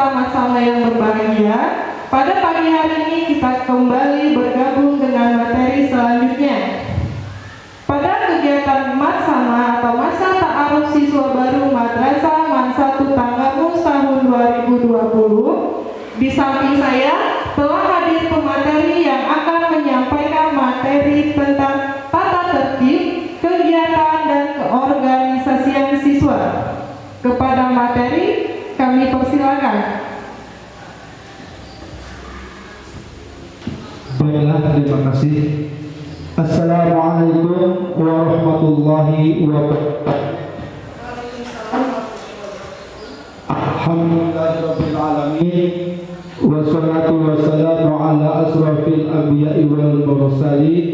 sama-sama yang berbahagia. Pada pagi hari ini kita kembali bergabung dengan materi selanjutnya. Pada kegiatan Matsama atau Masa Ta'aruf Siswa Baru Madrasah Man 1 Tanggamus tahun 2020, di samping saya telah hadir pemateri yang akan menyampaikan materi tentang tata tertib, kegiatan dan keorganisasian siswa. Kepada materi kami persilakan. Baiklah, terima kasih. Assalamualaikum warahmatullahi wabarakatuh. Alhamdulillahirabbil alamin. Wassalatu wassalamu ala asrafil anbiya'i wal mursalin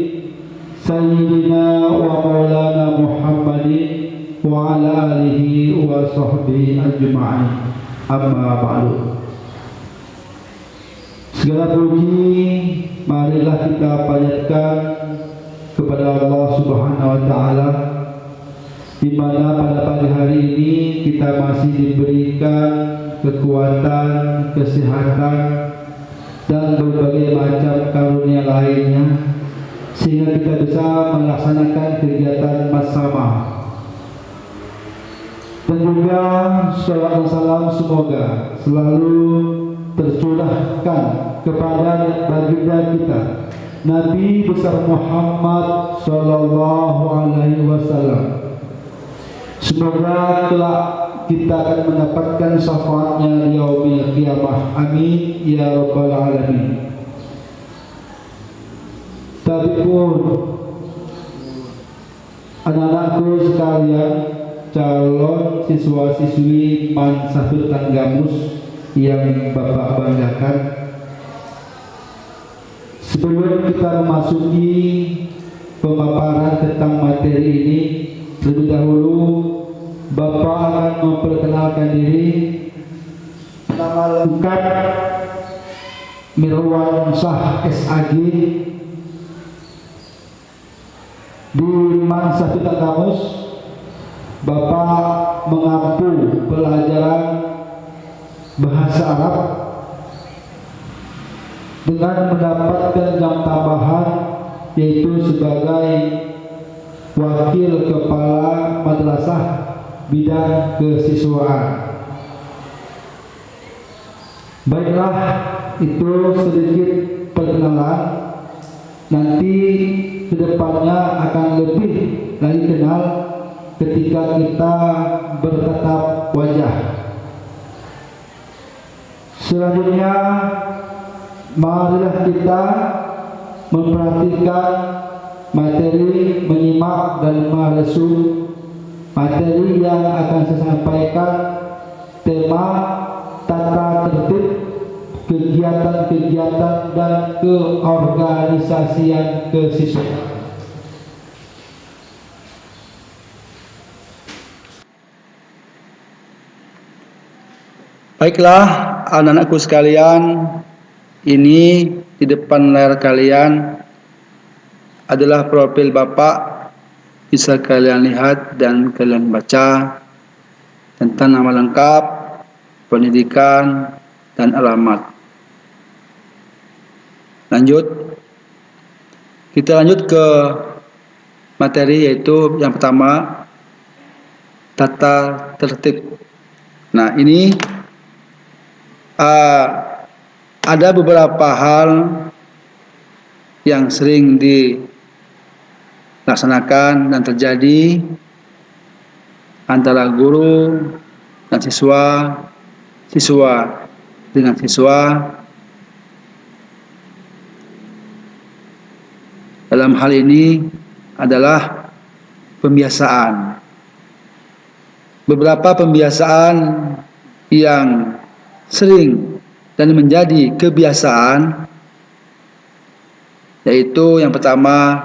sayyidina wa maulana Muhammadin wa ala alihi wa sahbihi ajma'in. Amma ba'du. Segala puji marilah kita panjatkan kepada Allah Subhanahu wa taala, di mana pada pagi hari ini kita masih diberikan kekuatan, kesehatan dan berbagai macam karunia lainnya sehingga kita bisa melaksanakan kegiatan Matsama. Dan juga sholawat dan salam semoga selalu tercurahkan kepada baginda kita Nabi besar Muhammad sallallahu alaihi wasallam. Semoga kelak kita akan mendapatkan syafaatnya di yaumil qiyamah. Amin ya rabbal alamin. Tapi pun anak-anakku sekalian, calon siswa-siswi Man 1 Tanggamus yang Bapak banggakan, sebelum kita memasuki pemaparan tentang materi ini, lebih dahulu Bapak akan memperkenalkan diri. Nama lengkap Mirwan Shah SAG, di Man 1 Tanggamus Bapak mengampu pelajaran bahasa Arab dengan mendapatkan jam tambahan, yaitu sebagai wakil kepala madrasah bidang kesiswaan. Baiklah, itu sedikit perkenalan. Nanti kedepannya akan lebih lagi kenal ketika kita bertatap wajah. Selanjutnya, marilah kita memperhatikan materi, menyimak dan meresu materi yang akan saya sampaikan. Tema tata tertib, kegiatan-kegiatan dan keorganisasian kesiswaan. Baiklah, anak-anakku sekalian, ini di depan layar kalian adalah profil Bapak. Bisa kalian lihat dan kalian baca tentang nama lengkap, pendidikan, dan alamat. Kita lanjut ke materi, yaitu yang pertama, tata tertib. Nah, ini ada beberapa hal yang sering dilaksanakan dan terjadi antara guru dan siswa, siswa dengan siswa. Dalam hal ini adalah pembiasaan. Beberapa pembiasaan yang sering dan menjadi kebiasaan, yaitu yang pertama,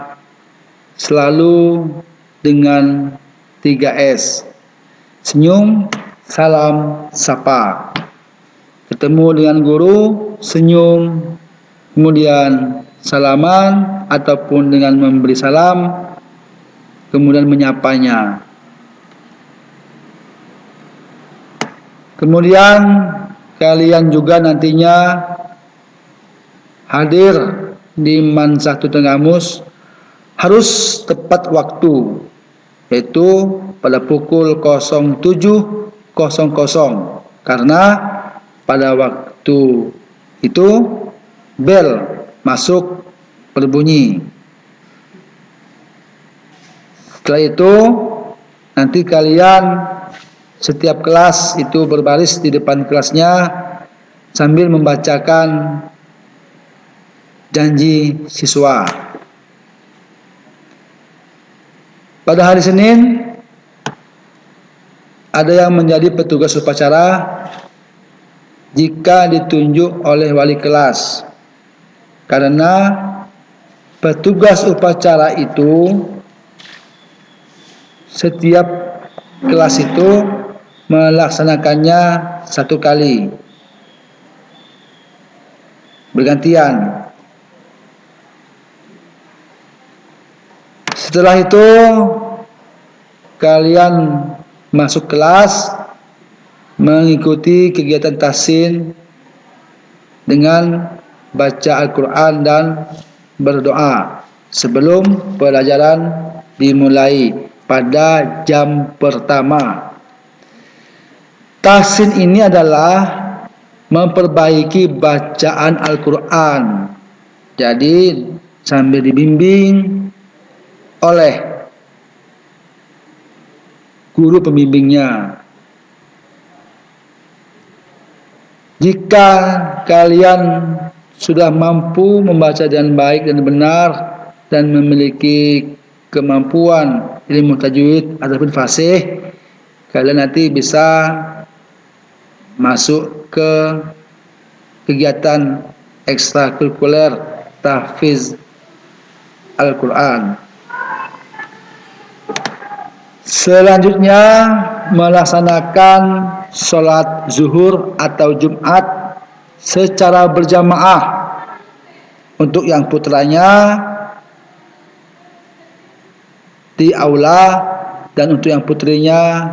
selalu dengan 3S. Senyum, salam, sapa. Ketemu dengan guru, senyum, kemudian salaman ataupun dengan memberi salam, kemudian menyapanya. Kemudian kalian juga nantinya hadir di Mansah Tenggamus harus tepat waktu, yaitu pada pukul 07.00, karena pada waktu itu bel masuk berbunyi. Setelah itu nanti kalian setiap kelas itu berbaris di depan kelasnya sambil membacakan janji siswa. Pada hari Senin ada yang menjadi petugas upacara jika ditunjuk oleh wali kelas, karena petugas upacara itu setiap kelas itu melaksanakannya satu kali bergantian. Setelah itu kalian masuk kelas mengikuti kegiatan tahsin dengan baca Al-Quran dan berdoa sebelum pelajaran dimulai pada jam pertama. Tahsin ini adalah memperbaiki bacaan Al-Quran. Jadi sambil dibimbing oleh guru pembimbingnya. Jika kalian sudah mampu membaca dengan baik dan benar dan memiliki kemampuan ilmu tajwid ataupun fasih, kalian nanti bisa masuk ke kegiatan ekstrakurikuler tahfiz Al-Quran. Selanjutnya melaksanakan sholat zuhur atau Jumat secara berjamaah. Untuk yang putranya di aula dan untuk yang putrinya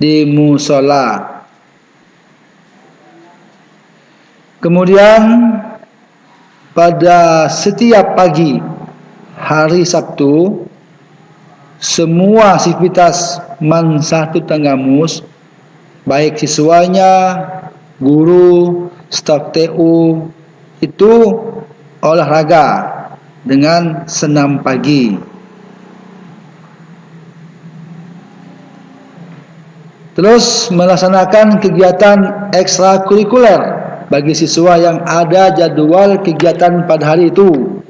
di musola. Kemudian pada setiap pagi hari Sabtu, semua aktivitas Mansah Tenggamus, baik siswanya, guru, staf TU, itu olahraga dengan senam pagi. Terus melaksanakan kegiatan ekstrakurikuler bagi siswa yang ada jadwal kegiatan pada hari itu.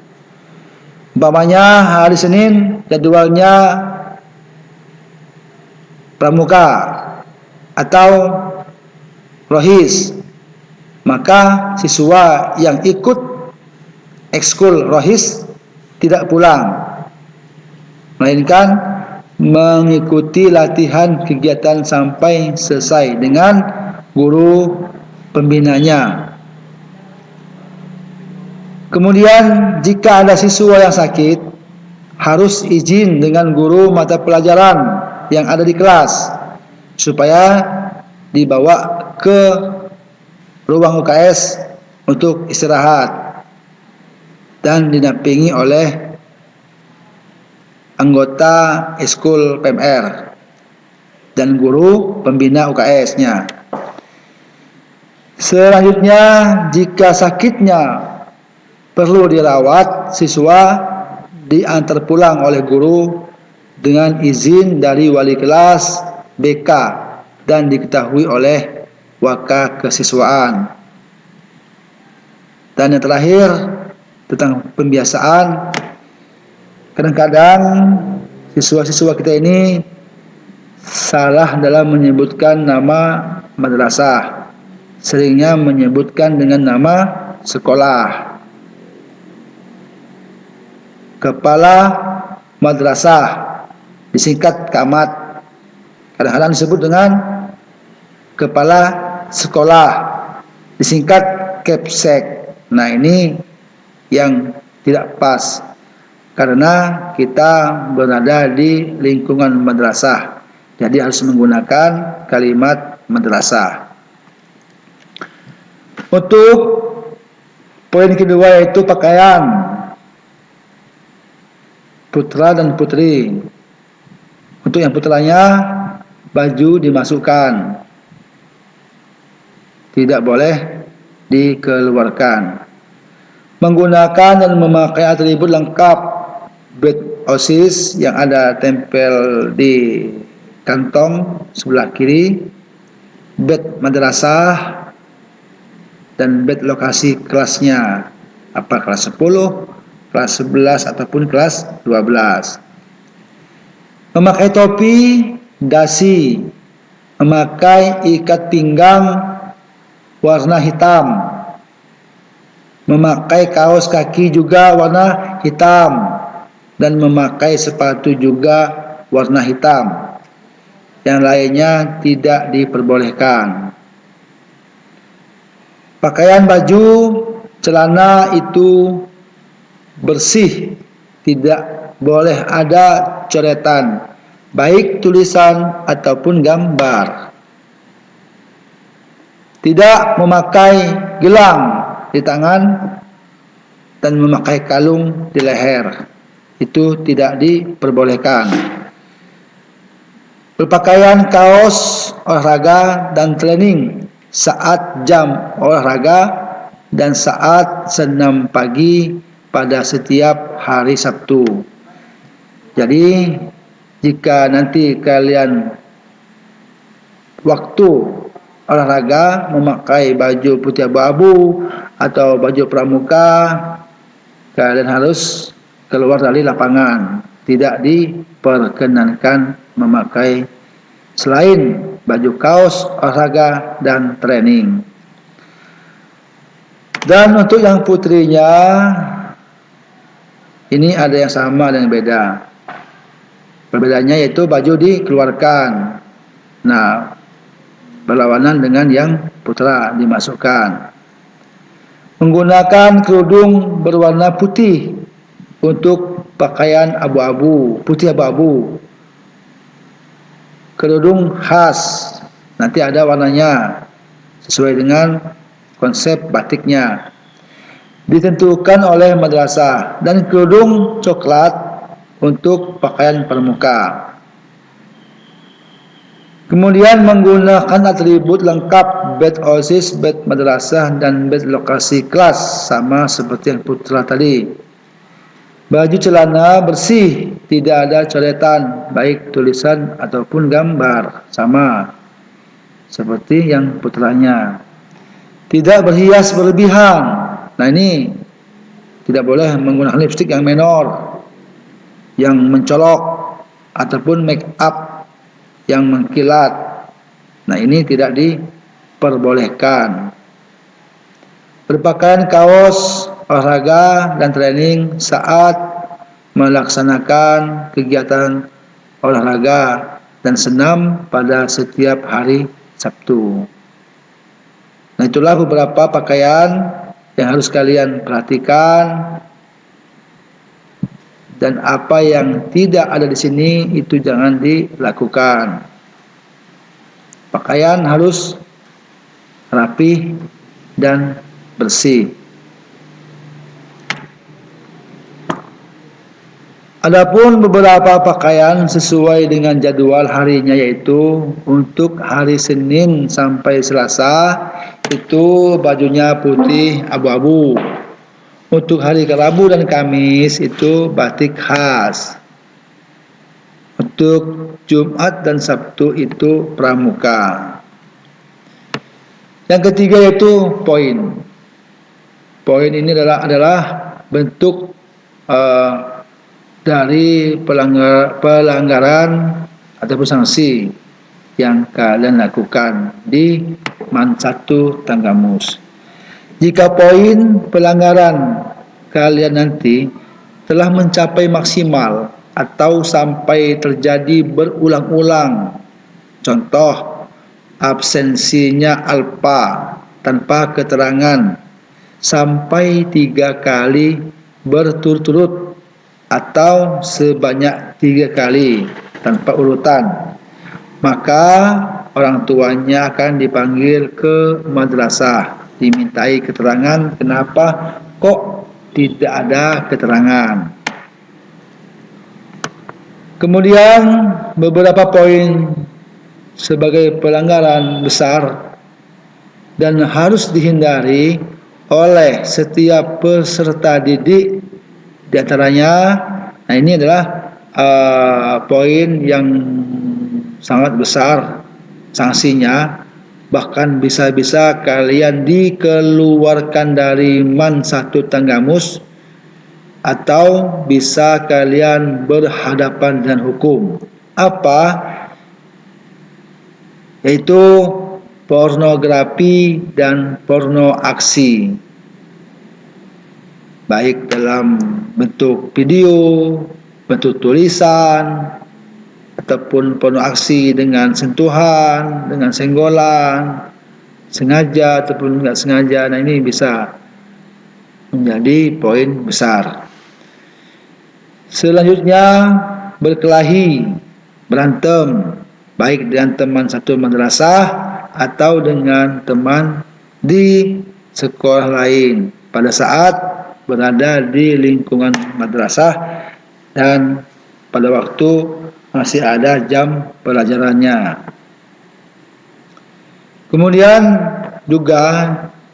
Umpamanya hari Senin jadwalnya pramuka atau rohis, maka siswa yang ikut ekskul rohis tidak pulang, melainkan mengikuti latihan kegiatan sampai selesai dengan guru pembinanya. Kemudian jika ada siswa yang sakit, harus izin dengan guru mata pelajaran yang ada di kelas supaya dibawa ke ruang UKS untuk istirahat dan didampingi oleh anggota Eskul PMR dan guru pembina UKS-nya. Selanjutnya, jika sakitnya perlu dirawat, siswa diantar pulang oleh guru dengan izin dari wali kelas, BK, dan diketahui oleh waka kesiswaan. Dan yang terakhir, tentang pembiasaan, kadang-kadang siswa-siswa kita ini salah dalam menyebutkan nama madrasah. Seringnya menyebutkan dengan nama sekolah. Kepala madrasah disingkat Kamat. Kadang-kadang disebut dengan kepala sekolah disingkat Kepsek. Nah, ini yang tidak pas karena kita berada di lingkungan madrasah. Jadi harus menggunakan kalimat madrasah. Untuk poin kedua yaitu pakaian putra dan putri. Untuk yang putranya, baju dimasukkan, tidak boleh dikeluarkan. Menggunakan dan memakai atribut lengkap bed OSIS yang ada tempel di kantong sebelah kiri, bed madrasah, dan bed lokasi kelasnya, apa kelas 10, kelas 11 ataupun kelas 12. Memakai topi, dasi, memakai ikat pinggang warna hitam, memakai kaos kaki juga warna hitam, dan memakai sepatu juga warna hitam. Yang lainnya tidak diperbolehkan. Pakaian baju, celana itu bersih, tidak boleh ada coretan, baik tulisan ataupun gambar. Tidak memakai gelang di tangan dan memakai kalung di leher, itu tidak diperbolehkan. Berpakaian kaos olahraga dan training saat jam olahraga dan saat senam pagi pada setiap hari Sabtu. Jadi jika nanti kalian waktu olahraga memakai baju putih abu-abu atau baju pramuka, kalian harus keluar dari lapangan. Tidak diperkenankan memakai selain baju kaos olahraga dan training. Dan untuk yang putrinya, ini ada yang sama dan yang beda. Perbedaannya yaitu baju dikeluarkan. Nah, berlawanan dengan yang putra dimasukkan. Menggunakan kerudung berwarna putih untuk pakaian abu-abu, putih abu-abu. Kerudung khas, nanti ada warnanya sesuai dengan konsep batiknya. Ditentukan oleh madrasah. Dan kerudung coklat untuk pakaian pramuka. Kemudian menggunakan atribut lengkap bed OSIS, bed madrasah, dan bed lokasi kelas, sama seperti yang putra tadi. Baju celana bersih, tidak ada coretan, baik tulisan ataupun gambar, sama seperti yang putranya. Tidak berhias berlebihan. Nah ini tidak boleh menggunakan lipstik yang menor, yang mencolok, ataupun make up yang mengkilat. Nah ini tidak diperbolehkan. Berpakaian kaos olahraga dan training saat melaksanakan kegiatan olahraga dan senam pada setiap hari Sabtu. Nah itulah beberapa pakaian yang harus kalian perhatikan. Dan apa yang tidak ada di sini itu jangan dilakukan. Pakaian harus rapi dan bersih. Adapun beberapa pakaian sesuai dengan jadwal harinya, yaitu untuk hari Senin sampai Selasa itu bajunya putih abu-abu. Untuk hari Rabu dan Kamis itu batik khas. Untuk Jumat dan Sabtu itu pramuka. Yang ketiga yaitu poin. Poin ini adalah bentuk dari pelanggaran ataupun sanksi yang kalian lakukan di Man 1 Tanggamus. Jika poin pelanggaran kalian nanti telah mencapai maksimal atau sampai terjadi berulang-ulang, contoh absensinya alfa tanpa keterangan sampai 3 kali berturut-turut atau sebanyak 3 kali tanpa urutan, maka orang tuanya akan dipanggil ke madrasah dimintai keterangan kenapa kok tidak ada keterangan. Kemudian beberapa poin sebagai pelanggaran besar dan harus dihindari oleh setiap peserta didik, di antaranya, nah ini adalah poin yang sangat besar sanksinya, bahkan bisa-bisa kalian dikeluarkan dari MAN 1 Tanggamus atau bisa kalian berhadapan dengan hukum. Apa? Yaitu pornografi dan porno aksi, baik dalam bentuk video, bentuk tulisan, ataupun porno aksi dengan sentuhan, dengan senggolan, sengaja ataupun tidak sengaja. Nah, ini bisa menjadi poin besar. Selanjutnya, berkelahi, berantem, baik dengan teman satu madrasah atau dengan teman di sekolah lain pada saat berada di lingkungan madrasah dan pada waktu masih ada jam pelajarannya. Kemudian juga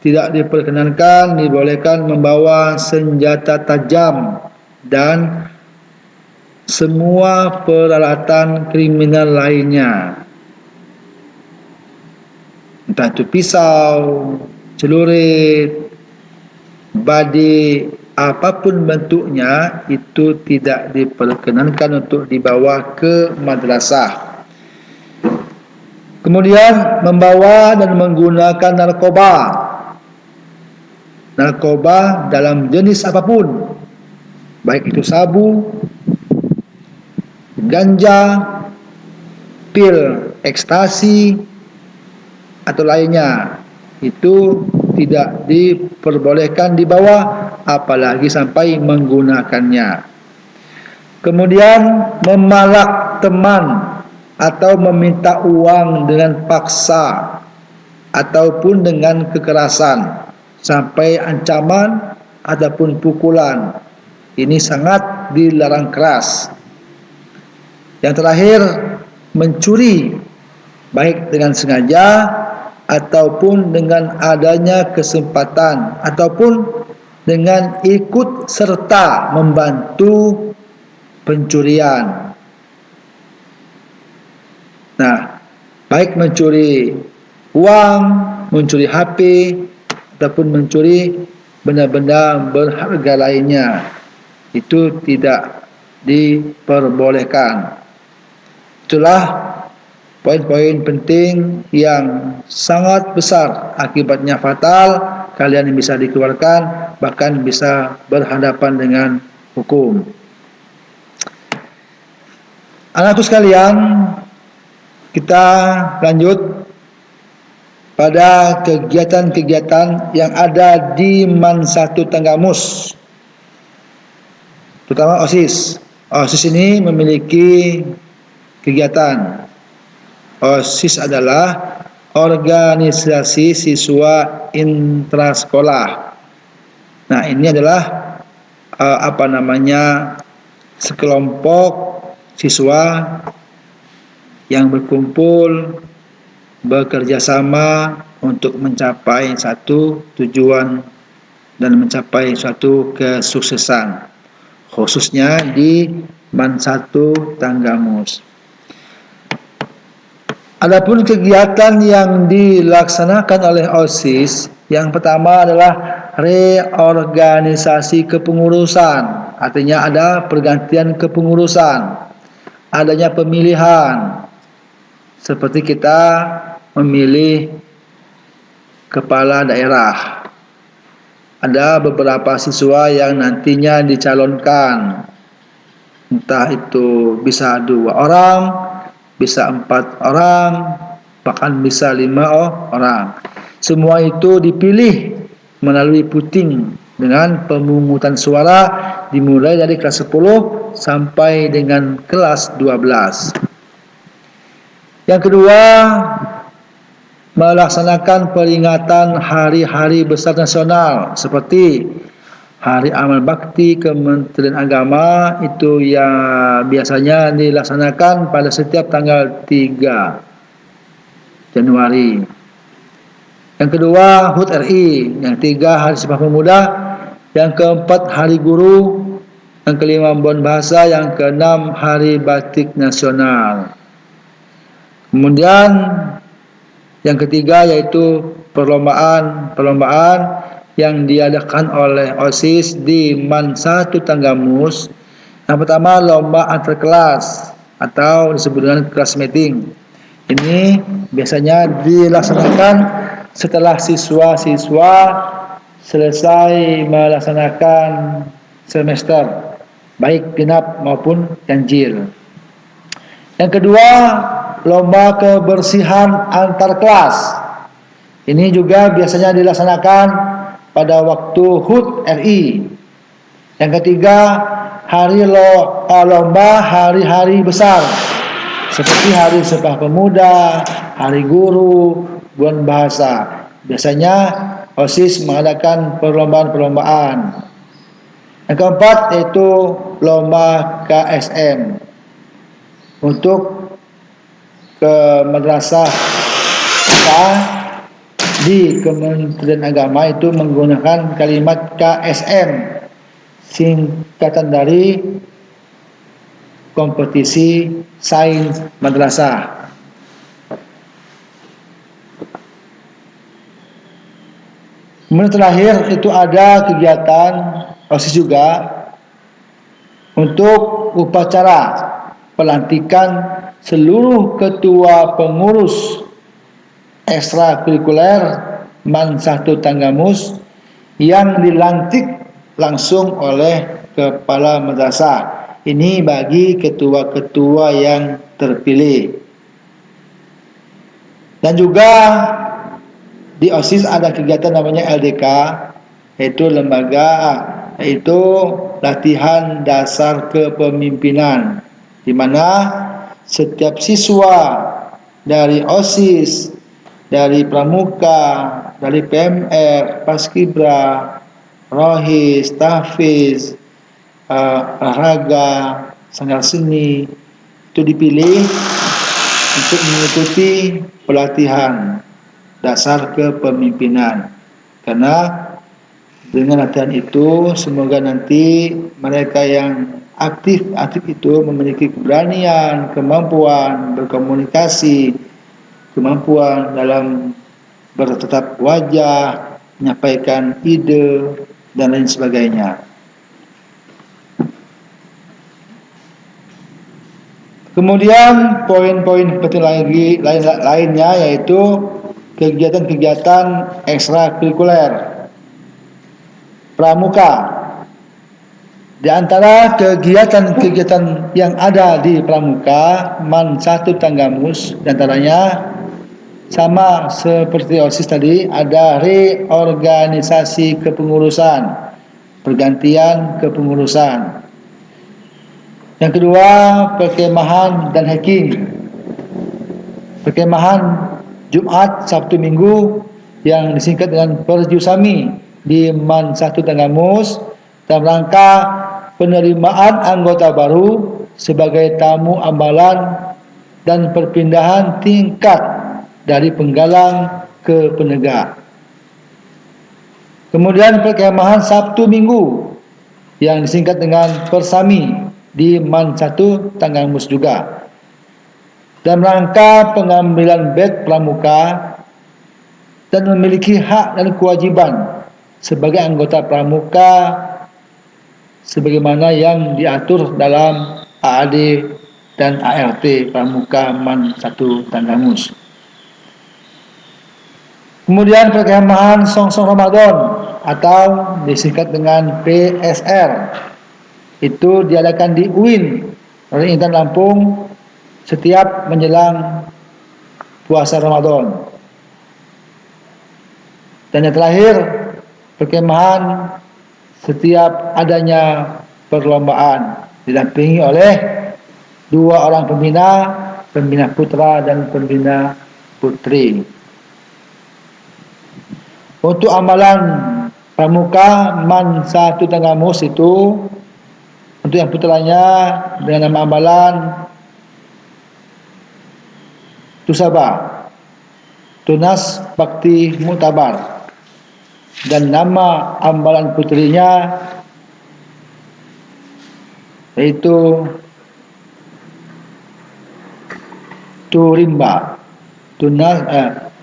tidak dibolehkan membawa senjata tajam dan semua peralatan kriminal lainnya, entah itu pisau, celurit, badik, apapun bentuknya, itu tidak diperkenankan untuk dibawa ke madrasah. Kemudian membawa dan menggunakan narkoba dalam jenis apapun, baik itu sabu, ganja, pil ekstasi atau lainnya, itu tidak diperbolehkan dibawa, apalagi sampai menggunakannya. Kemudian memalak teman atau meminta uang dengan paksa ataupun dengan kekerasan sampai ancaman ataupun pukulan, ini sangat dilarang keras. Yang terakhir, mencuri baik dengan sengaja ataupun dengan adanya kesempatan ataupun dengan ikut serta membantu pencurian. Nah, baik mencuri uang, mencuri HP, ataupun mencuri benda-benda berharga lainnya, itu tidak diperbolehkan. Itulah poin-poin penting yang sangat besar, akibatnya fatal, kalian bisa dikeluarkan, bahkan bisa berhadapan dengan hukum. Anakku sekalian, kita lanjut pada kegiatan-kegiatan yang ada di MAN 1 Tanggamus, terutama OSIS. OSIS ini memiliki kegiatan. OSIS adalah organisasi siswa intrasekolah. Nah, ini adalah sekelompok siswa yang berkumpul, bekerja sama untuk mencapai satu tujuan dan mencapai suatu kesuksesan, khususnya di MAN 1 Tanggamus. Adapun kegiatan yang dilaksanakan oleh OSIS, yang pertama adalah reorganisasi kepengurusan, artinya ada pergantian kepengurusan, adanya pemilihan, seperti kita memilih kepala daerah. Ada beberapa siswa yang nantinya dicalonkan, entah itu bisa 2 orang, bisa 4 orang, bahkan bisa 5 orang. Semua itu dipilih melalui puting dengan pemungutan suara dimulai dari kelas 10 sampai dengan kelas 12. Yang kedua, melaksanakan peringatan hari-hari besar nasional seperti Hari Amal Bakti Kementerian Agama, itu yang biasanya dilaksanakan pada setiap tanggal 3 Januari. Yang kedua, HUT RI. Yang tiga, Hari Sumpah Pemuda. Yang keempat, Hari Guru. Yang kelima, Bon Bahasa. Yang keenam, Hari Batik Nasional. Kemudian yang ketiga yaitu perlombaan yang diadakan oleh OSIS di MAN 1 Tanggamus. Yang pertama, lomba antar kelas atau disebut dengan class meeting. Ini biasanya dilaksanakan setelah siswa-siswa selesai melaksanakan semester, baik genap maupun ganjil. Yang kedua, lomba kebersihan antar kelas. Ini juga biasanya dilaksanakan pada waktu HUT RI. Yang ketiga, lomba hari-hari besar seperti Hari Sumpah Pemuda, Hari Guru, Bon Bahasa. Biasanya OSIS mengadakan perlombaan-perlombaan. Yang keempat yaitu lomba KSM. Untuk ke madrasah kita di Kementerian Agama itu menggunakan kalimat KSM, singkatan dari kompetisi sains madrasah. Kemudian terakhir itu ada kegiatan OSIS juga untuk upacara pelantikan seluruh ketua pengurus ekstrakurikuler MAN 1 Tanggamus yang dilantik langsung oleh kepala madrasah. Ini bagi ketua-ketua yang terpilih. Dan juga di OSIS ada kegiatan namanya LDK, yaitu latihan dasar kepemimpinan, di mana setiap siswa dari OSIS, dari Pramuka, dari PMR, Paskibra, Rohis, Tahfiz, olahraga, sanggar seni, itu dipilih untuk mengikuti pelatihan dasar kepemimpinan. Karena dengan latihan itu semoga nanti mereka yang aktif itu memiliki keberanian, kemampuan berkomunikasi, kemampuan dalam bertatap wajah, menyampaikan ide dan lain sebagainya. Kemudian poin-poin penting lainnya yaitu kegiatan-kegiatan ekstrakurikuler Pramuka. Di antara kegiatan-kegiatan yang ada di Pramuka MAN 1 Tanggamus, di antaranya sama seperti OSIS tadi, ada reorganisasi kepengurusan, pergantian kepengurusan. Yang kedua, perkemahan dan hiking. Perkemahan Jumat, Sabtu, Minggu yang disingkat dengan Perjusami di MAN 1 Tanggamus dalam rangka penerimaan anggota baru sebagai tamu amalan dan perpindahan tingkat dari penggalang ke penegak. Kemudian perkemahan Sabtu Minggu yang disingkat dengan Persami di MAN 1 Tanggamus juga dalam rangka pengambilan bed pramuka dan memiliki hak dan kewajiban sebagai anggota pramuka sebagaimana yang diatur dalam AAD dan ART Pramuka MAN 1 Tanggamus. Kemudian perkemahan Songsong Ramadan atau disingkat dengan PSR itu diadakan di UIN oleh Intan Lampung setiap menjelang puasa Ramadan. Dan yang terakhir, perkemahan setiap adanya perlombaan didampingi oleh 2 orang pembina putra dan pembina putri. Untuk amalan pramuka Man Satu Tanggamus itu untuk yang putranya dengan nama amalan Tusaba, Tunas Bakti Mutabar, dan nama amalan putrinya yaitu Turimba,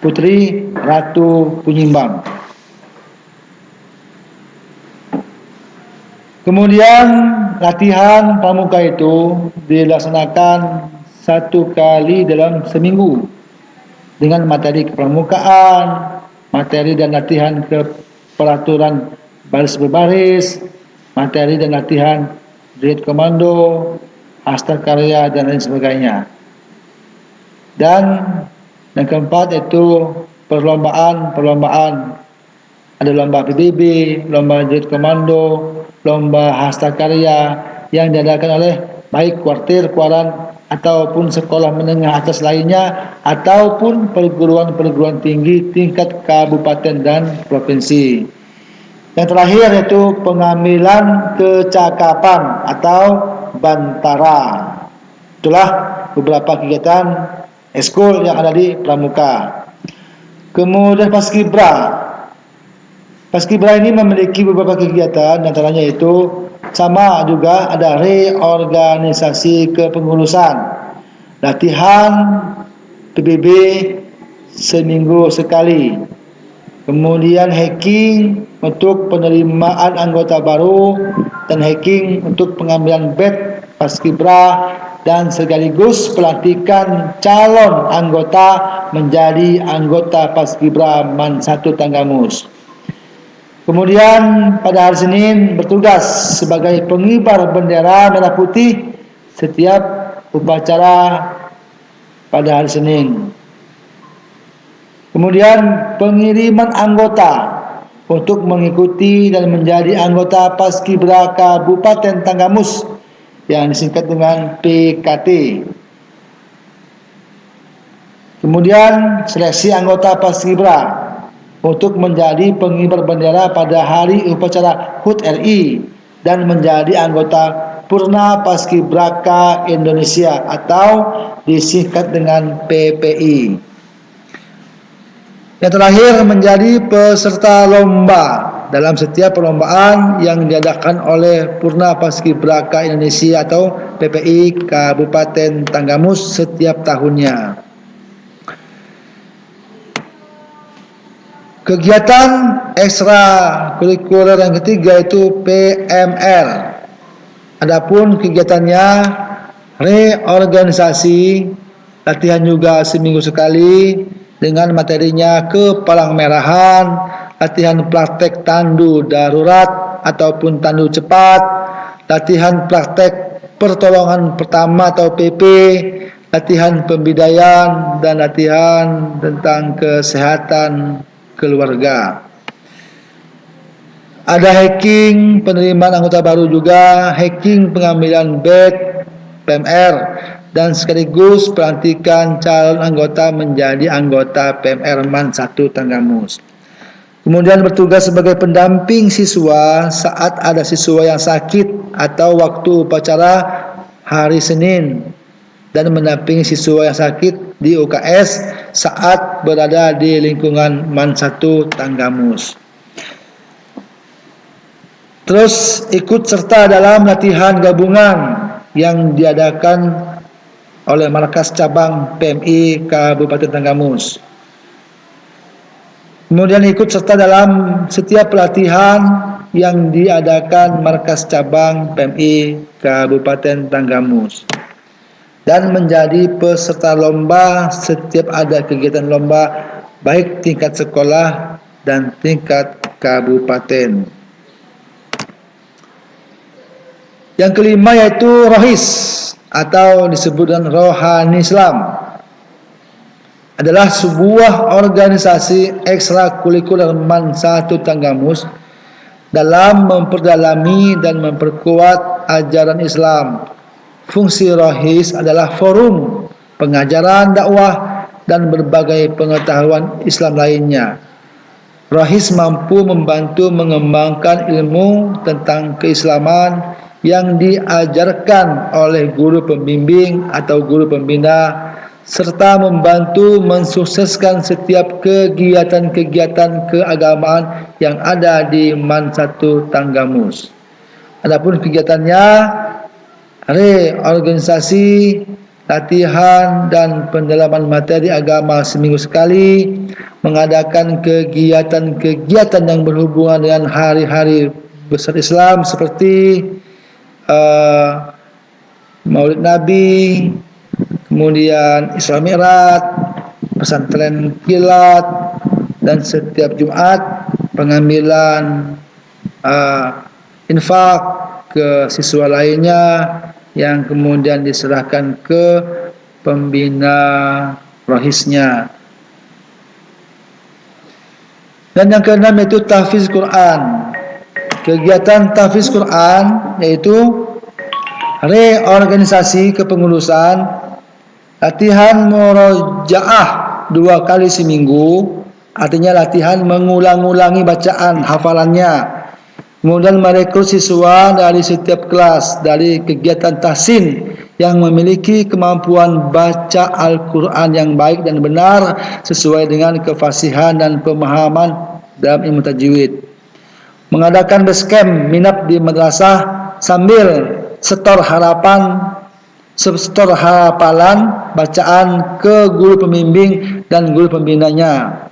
Putri Ratu Punyimbang. Kemudian latihan pramuka itu dilaksanakan 1 kali dalam seminggu dengan materi kepramukaan, materi dan latihan keperaturan baris berbaris, materi dan latihan drill komando, hasta karya dan lain sebagainya. Dan yang keempat itu perlombaan. Ada lomba PBB, lomba drill komando, lomba hasta karya yang diadakan oleh baik kuartir, kuaran ataupun sekolah menengah atas lainnya ataupun perguruan tinggi tingkat kabupaten dan provinsi. Yang terakhir yaitu pengambilan kecakapan atau bantara. Itulah beberapa kegiatan ekskul yang ada di pramuka. Kemudian paskibra. Paskibra ini memiliki beberapa kegiatan, antaranya itu sama juga ada reorganisasi kepengurusan, latihan PBB seminggu sekali, kemudian hacking untuk penerimaan anggota baru dan hacking untuk pengambilan badge paskibra dan sekaligus pelantikan calon anggota menjadi anggota paskibra Man Satu Tanggamus. Kemudian pada hari Senin bertugas sebagai pengibar bendera merah putih setiap upacara pada hari Senin. Kemudian pengiriman anggota untuk mengikuti dan menjadi anggota Paskibra Kabupaten Tanggamus yang disingkat dengan PKT. Kemudian seleksi anggota Paskibra untuk menjadi pengibar bendera pada hari upacara HUT RI dan menjadi anggota Purna Paskibraka Indonesia atau disingkat dengan PPI. Yang terakhir menjadi peserta lomba dalam setiap perlombaan yang diadakan oleh Purna Paskibraka Indonesia atau PPI Kabupaten Tanggamus setiap tahunnya. Kegiatan ekstra kurikuler yang ketiga itu PMR. Adapun kegiatannya reorganisasi, latihan juga seminggu sekali dengan materinya kepalang merahan, latihan praktek tandu darurat ataupun tandu cepat, latihan praktek pertolongan pertama atau PP, latihan pembidayaan dan latihan tentang kesehatan keluarga. Ada hacking penerimaan anggota baru juga, hacking pengambilan badge PMR dan sekaligus pelantikan calon anggota menjadi anggota PMR Man Satu Tanggamus. Kemudian bertugas sebagai pendamping siswa saat ada siswa yang sakit atau waktu upacara hari Senin dan mendampingi siswa yang sakit di UKS saat berada di lingkungan Man Satu Tanggamus. Terus ikut serta dalam latihan gabungan yang diadakan oleh markas cabang PMI Kabupaten Tanggamus. Kemudian ikut serta dalam setiap pelatihan yang diadakan markas cabang PMI Kabupaten Tanggamus. Dan menjadi peserta lomba setiap ada kegiatan lomba baik tingkat sekolah dan tingkat kabupaten. Yang kelima yaitu Rohis atau disebut dengan Rohani Islam. Adalah sebuah organisasi ekstrakurikuler Man Satu Tanggamus dalam memperdalami dan memperkuat ajaran Islam. Fungsi Rohis adalah forum pengajaran dakwah dan berbagai pengetahuan Islam lainnya. Rohis mampu membantu mengembangkan ilmu tentang keislaman yang diajarkan oleh guru pembimbing atau guru pembina, serta membantu mensukseskan setiap kegiatan-kegiatan keagamaan yang ada di MAN 1 Tanggamus. Adapun kegiatannya, reorganisasi, latihan dan pendalaman materi agama seminggu sekali, mengadakan kegiatan-kegiatan yang berhubungan dengan hari-hari besar Islam seperti Maulid Nabi, kemudian Isra Mi'raj, pesantren kilat, dan setiap Jumat pengambilan infak ke siswa lainnya yang kemudian diserahkan ke pembina rohisnya. Dan yang keenam yaitu tahfiz Quran. Kegiatan tahfiz Quran yaitu reorganisasi kepengurusan, latihan murojaah 2 kali seminggu, artinya latihan mengulang-ulangi bacaan hafalannya. Kemudian merekrut siswa dari setiap kelas dari kegiatan tahsin yang memiliki kemampuan baca Al-Quran yang baik dan benar sesuai dengan kefasihan dan pemahaman dalam ilmu tajwid. Mengadakan basecamp minat di madrasah sambil setor hafalan bacaan ke guru pembimbing dan guru pembinanya.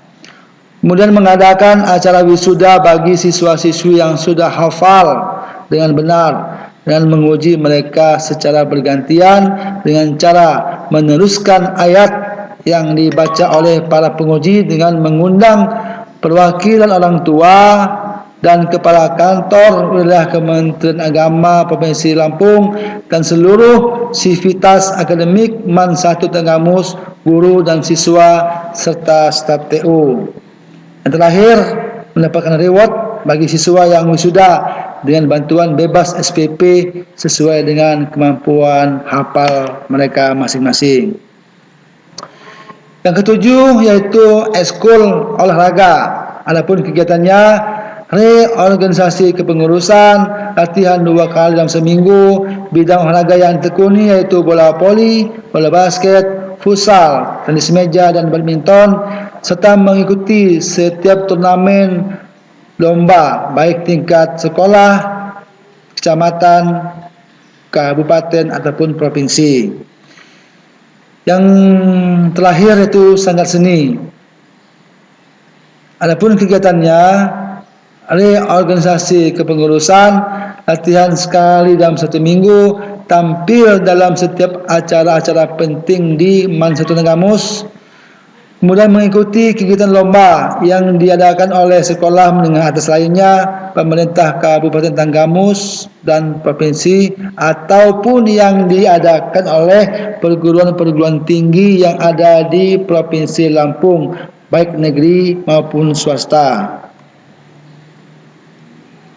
Kemudian mengadakan acara wisuda bagi siswa-siswi yang sudah hafal dengan benar dan menguji mereka secara bergantian dengan cara meneruskan ayat yang dibaca oleh para penguji dengan mengundang perwakilan orang tua dan kepala kantor wilayah Kementerian Agama Provinsi Lampung dan seluruh sivitas akademik MAN 1 Tanggamus, guru dan siswa serta staf TU. Yang terakhir, mendapatkan reward bagi siswa yang wisuda dengan bantuan bebas SPP sesuai dengan kemampuan hafal mereka masing-masing. Yang ketujuh yaitu ekskul olahraga. Adapun kegiatannya reorganisasi kepengurusan, latihan 2 kali dalam seminggu, bidang olahraga yang ditekuni yaitu bola voli, bola basket, futsal, tenis meja dan badminton, serta mengikuti setiap turnamen lomba baik tingkat sekolah, kecamatan, kabupaten ataupun provinsi. Yang terakhir yaitu sangat seni. Adapun kegiatannya reorganisasi kepengurusan, latihan sekali dalam 1 minggu, tampil dalam setiap acara-acara penting di MAN 1 Tanggamus, kemudian mengikuti kegiatan lomba yang diadakan oleh sekolah menengah atas lainnya, pemerintah Kabupaten Tanggamus dan provinsi, ataupun yang diadakan oleh perguruan-perguruan tinggi yang ada di Provinsi Lampung, baik negeri maupun swasta.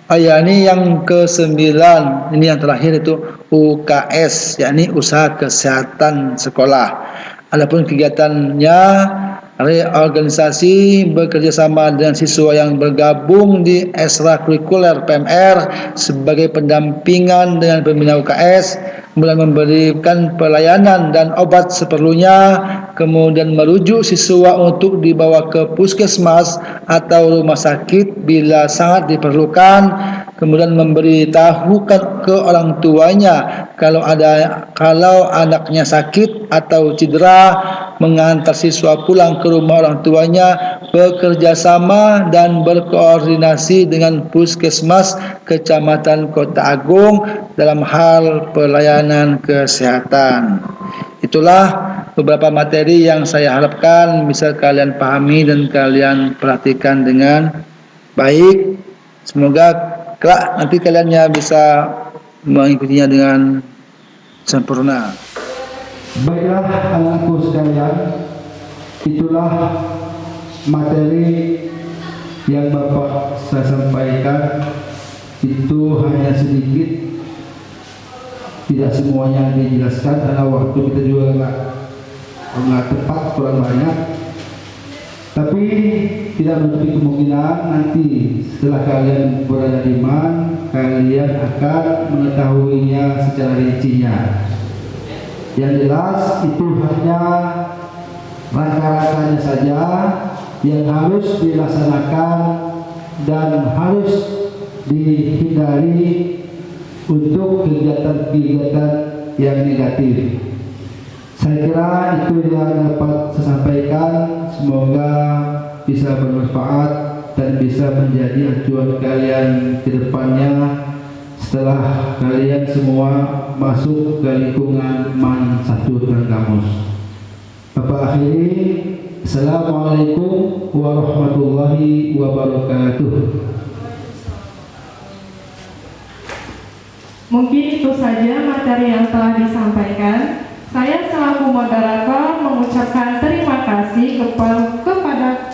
Ini yang ke-9, ini yang terakhir itu UKS, yakni usaha kesehatan sekolah. Adapun kegiatannya reorganisasi bekerjasama dengan siswa yang bergabung di ekstrakurikuler PMR sebagai pendampingan dengan pembina UKS, kemudian memberikan pelayanan dan obat seperlunya, kemudian merujuk siswa untuk dibawa ke puskesmas atau rumah sakit bila sangat diperlukan, kemudian memberitahukan ke orang tuanya kalau anaknya sakit atau cedera, mengantar siswa pulang ke rumah orang tuanya, bekerja sama dan berkoordinasi dengan puskesmas Kecamatan Kota Agung dalam hal pelayanan kesehatan. Itulah beberapa materi yang saya harapkan bisa kalian pahami dan kalian perhatikan dengan baik. Semoga kelak nanti kaliannya bisa mengikutinya dengan sempurna. Baiklah anakku sekalian, itulah materi yang Bapak saya sampaikan. Itu hanya sedikit, tidak semuanya dijelaskan karena waktu kita juga nggak tepat, kurang banyak. Tapi tidak menutupi kemungkinan nanti setelah kalian berada di iman, kalian akan mengetahuinya secara rincinya. Yang jelas itu hanya rangka-rangkanya saja yang harus dilaksanakan dan harus dihindari untuk kegiatan-kegiatan yang negatif. Saya kira itu yang dapat saya sampaikan. Semoga bisa bermanfaat dan bisa menjadi acuan kalian ke depannya setelah kalian semua masuk ke lingkungan MAN 1 Trenggamus. Bapak akhiri, Assalamualaikum warahmatullahi wabarakatuh. Mungkin itu saja materi yang telah disampaikan. Saya selaku moderator mengucapkan terima kasih kepada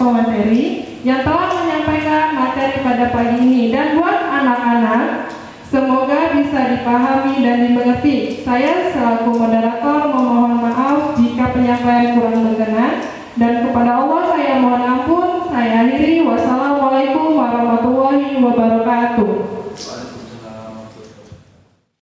pemateri yang telah menyampaikan materi pada pagi ini. Dan buat anak-anak, semoga bisa dipahami dan dimengerti. Saya selaku moderator memohon maaf jika penyampaian kurang berkenan. Dan kepada Allah saya mohon ampun. Saya akhiri. Wassalamualaikum warahmatullahi wabarakatuh.